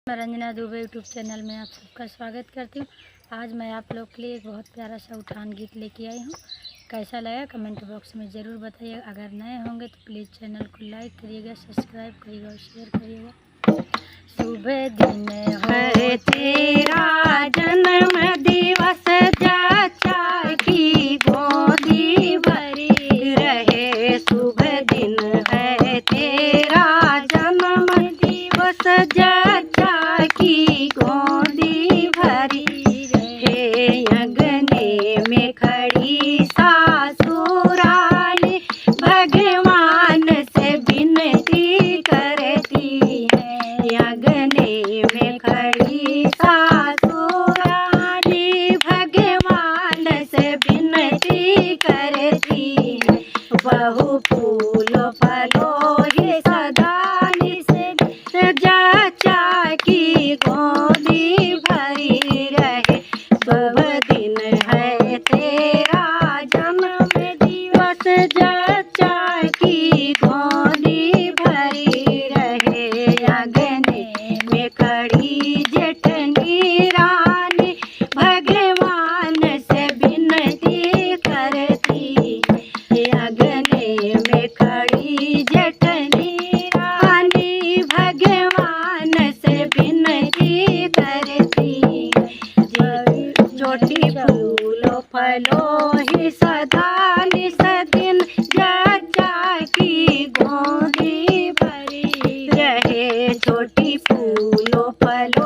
मैं Ranjana Dubey YouTube channel में आप सबका स्वागत करती हूँ। आज मैं आप लोग के लिए एक बहुत प्यारा सा उठान गीत लेके आई हूँ। कैसा लगा कमेंट बॉक्स में ज़रूर बताइएगा। अगर नए होंगे तो प्लीज़ चैनल को लाइक करिएगा, सब्सक्राइब करिएगा और शेयर करिएगा। सुबह दिन है तेरा जन्म दिवस, चाचा की गोदी भरी रहे। शुभ दिन है तेरा जन्म दिवस, चाचा की गोदी भरी रहे। अंगने में खड़ी सासुराली भगवान से विनती करती है। अंगने में खड़ी सासुराली भगवान से विनती करती है। बहु फूल फलो ही सदानी से चाचा की गोदी भरी रहे। शुभ दिन है तेरा जन्म दिवस, चाचा की गोदी भरी रहे। अंगने में खड़ी जेठनी रानी भगवान से विनती करती। अंगने में खड़ी जेठनी रानी भगवान से विनती करती। चोटी फूलो फलो ही सदा निस दिन, चाचा की गोदी भरी रहे। छोटी फूलो फलो